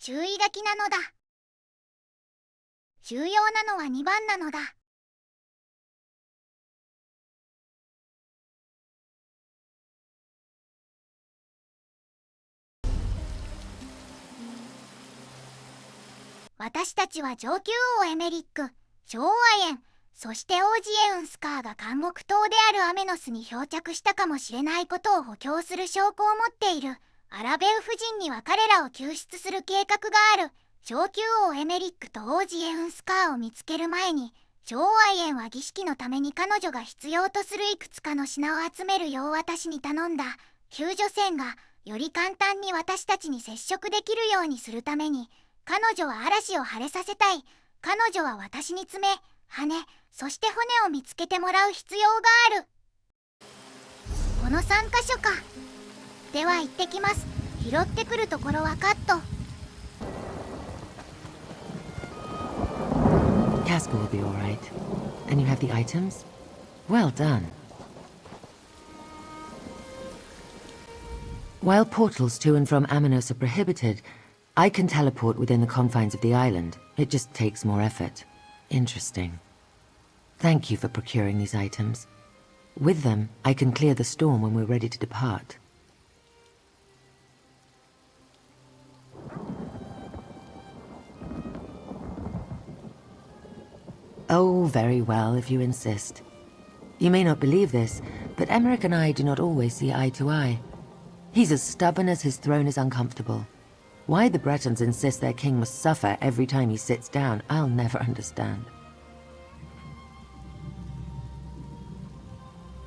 注意書きなのだ。重要なのは2番なのだ。私たちは上級王エメリック、小和円、そして王子エウンスカーが監獄島であるアメノスに漂着したかもしれないことを補強する証拠を持っている。アラベウ夫人には彼らを救出する計画がある。上級王エメリックと王子エウンスカーを見つける前に、小和円は儀式のために彼女が必要とするいくつかの品を集めるよう私に頼んだ。救助船がより簡単に私たちに接触できるようにするために、彼女は嵐を晴れさせたい。彼女は私に爪、羽、そして骨を見つけてもらう必要がある。この3箇所か。では行ってきます。拾ってくるところはカット。Casper will be all right. And you have the items? Well done. While portals to and from Amanos are prohibited, I can teleport within the confines of the island. It just takes more effort. Interesting. Thank you for procuring these items. With them, I can clear the storm when we're ready to depart. Oh, very well, if you insist. You may not believe this, but Emmerich and I do not always see eye to eye. He's as stubborn as his throne is uncomfortable. Why the Bretons insist their king must suffer every time he sits down, I'll never understand.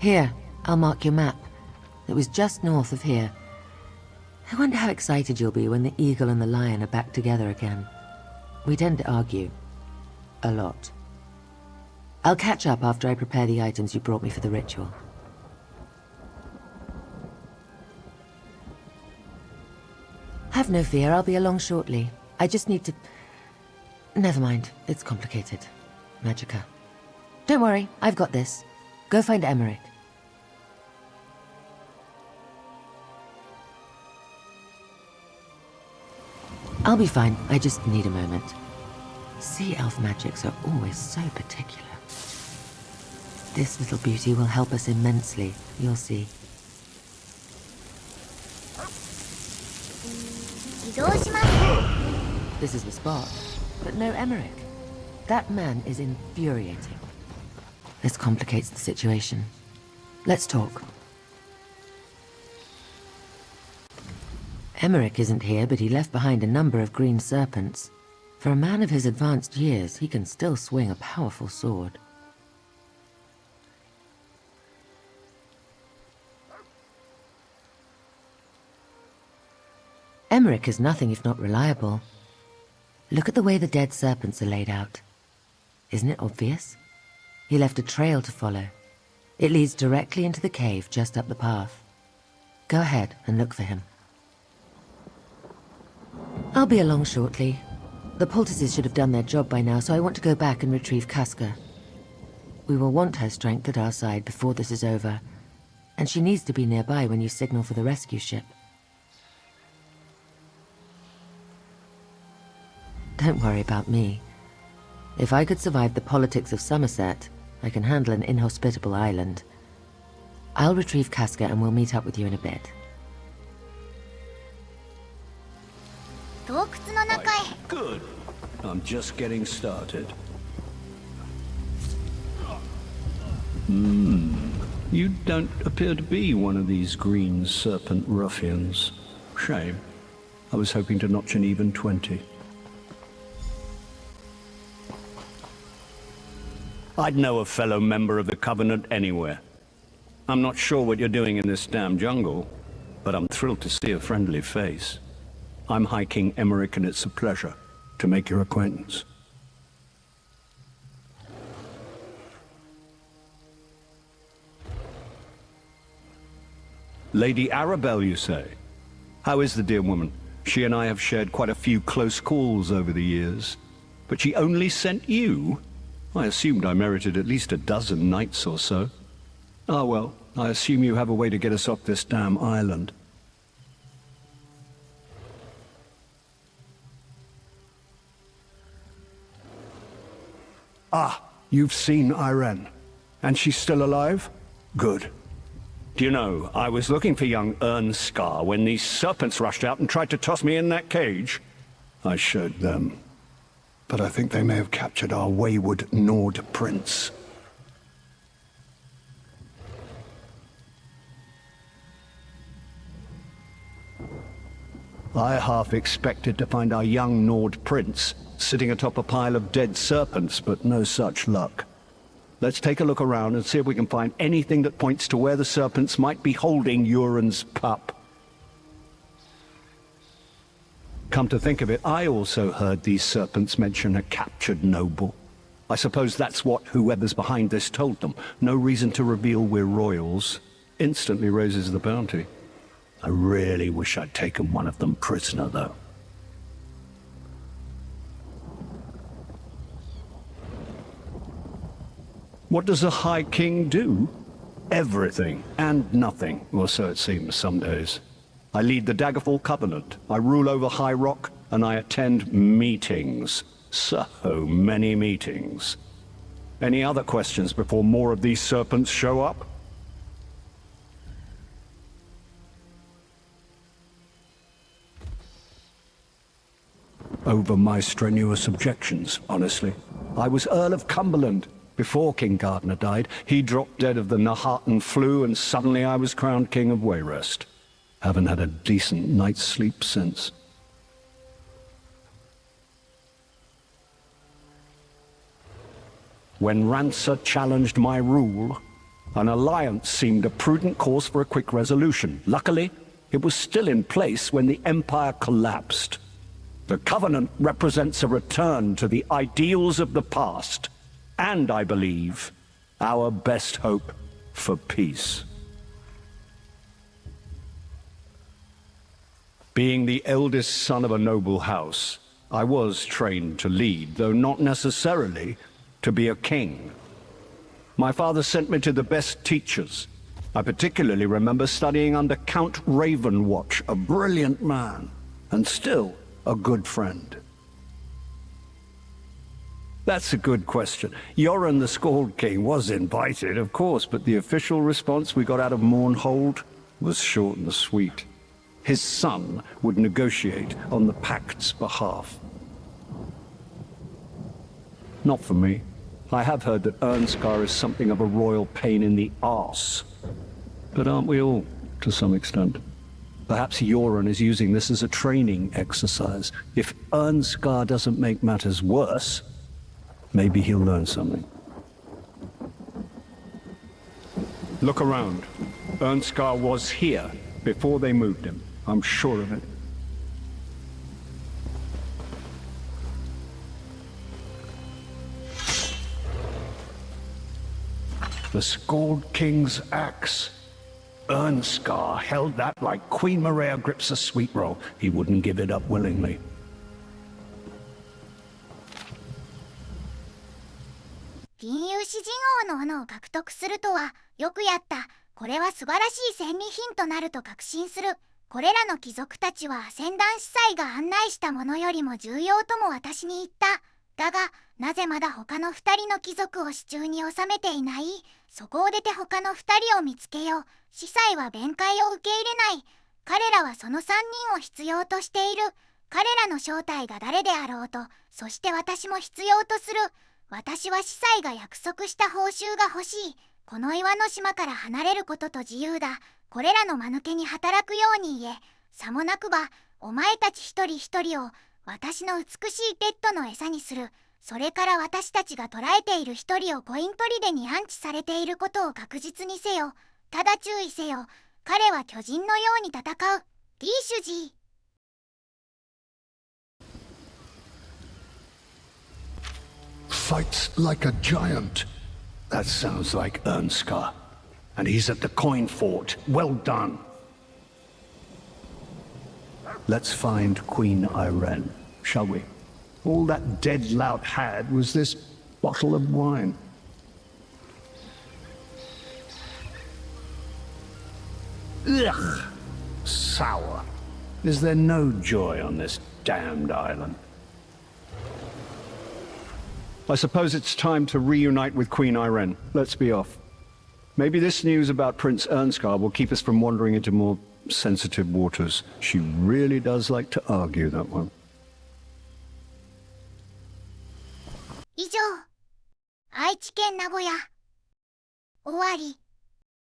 Here, I'll mark your map. It was just north of here. I wonder how excited you'll be when the eagle and the lion are back together again. We tend to argue. A lot. I'll catch up after I prepare the items you brought me for the ritual. Have no fear, I'll be along shortly. I just need to... Never mind, it's complicated. Magica. Don't worry, I've got this. Go find Emmerich. I'll be fine, I just need a moment. Sea elf magics are always so particular. This little beauty will help us immensely, you'll see. This is the spot, but no Emmerich. That man is infuriating. This complicates the situation. Let's talk. Emmerich isn't here, but he left behind a number of green serpents. For a man of his advanced years, he can still swing a powerful sword. Emmerich is nothing if not reliable. Look at the way the dead serpents are laid out. Isn't it obvious? He left a trail to follow. It leads directly into the cave just up the path. Go ahead and look for him. I'll be along shortly. The poultices should have done their job by now, so I want to go back and retrieve Casca. We will want her strength at our side before this is over, and she needs to be nearby when you signal for the rescue ship. Don't worry about me. If I could survive the politics of Somerset, I can handle an inhospitable island. I'll retrieve Casca and we'll meet up with you in a bit. Good. I'm just getting started. You don't appear to be one of these green serpent ruffians. Shame. I was hoping to notch an even 20. I'd know a fellow member of the Covenant anywhere. I'm not sure what you're doing in this damn jungle, but I'm thrilled to see a friendly face. I'm High King Emmerich, and it's a pleasure to make your acquaintance. Lady Arabelle, you say? How is the dear woman? She and I have shared quite a few close calls over the years. But she only sent you? I assumed I merited at least a dozen knights or so. Ah well, I assume you have a way to get us off this damn island. Ah, you've seen Irene. And she's still alive? Good. Do you know, I was looking for young Ernskar when these serpents rushed out and tried to toss me in that cage. I showed them. But I think they may have captured our wayward Nord prince. I half expected to find our young Nord prince sitting atop a pile of dead serpents, but no such luck. Let's take a look around and see if we can find anything that points to where the serpents might be holding Uren's pup. Come to think of it, I also heard these serpents mention a captured noble. I suppose that's what whoever's behind this told them. No reason to reveal we're royals. Instantly raises the bounty. I really wish I'd taken one of them prisoner, though. What does a High King do? Everything and nothing, or so it seems some days. I lead the Daggerfall Covenant, I rule over High Rock, and I attend meetings. So many meetings. Any other questions before more of these serpents show up? Over my strenuous objections, honestly. I was Earl of Cumberland. Before King Gardner died, he dropped dead of the Nahartan flu, and suddenly I was crowned King of Wayrest. Haven't had a decent night's sleep since. When Rancer challenged my rule, an alliance seemed a prudent course for a quick resolution. Luckily, it was still in place when the Empire collapsed. The Covenant represents a return to the ideals of the past, and, I believe, our best hope for peace. Being the eldest son of a noble house, I was trained to lead, though not necessarily to be a king. My father sent me to the best teachers. I particularly remember studying under Count Ravenwatch, a brilliant man, and still a good friend. That's a good question. Yoren the Scald King was invited, of course, but the official response we got out of Mournhold was short and sweet. His son would negotiate on the Pact's behalf. Not for me. I have heard that Ernskar is something of a royal pain in the arse. But aren't we all, to some extent? Perhaps Yoren is using this as a training exercise. If Ernskar doesn't make matters worse, maybe he'll learn something. Look around. Ernskar was here before they moved him. I'm sure of it. The Scald King's axe. Ernskar held that like Queen Maria grips a sweet roll. He wouldn't give it up willingly.「銀融詩人王の斧を獲得するとはよくやった。これは素晴らしい戦利品となると確信する。これらの貴族たちは先団司祭が案内したものよりも重要とも私に言った。だが、なぜまだ他の2人の貴族を手中に収めていない？そこを出て他の2人を見つけよう。司祭は弁解を受け入れない。彼らはその3人を必要としている。彼らの正体が誰であろうと、そして私も必要とする。私は司祭が約束した報酬が欲しい。この岩の島から離れることと自由だ。これらの間抜けに働くように言え。さもなくば、お前たち一人一人を私の美しいペットの餌にする。それから私たちが捕らえている一人をコイン砦に安置されていることを確実にせよ。ただ注意せよ。彼は巨人のように戦う。リーシュジー。Fights like a giant. That sounds like Ernskar. And he's at the coin fort. Well done. Let's find Queen Irene, shall we? All that dead lout had was this bottle of wine. Ugh! Sour. Is there no joy on this damned island? I suppose it's time to reunite with Queen Irene. Let's be off. Maybe this news about Prince Ernskar will keep us from wandering into more sensitive waters. She really does like to argue, that one. 以上、愛知県名古屋。終わり。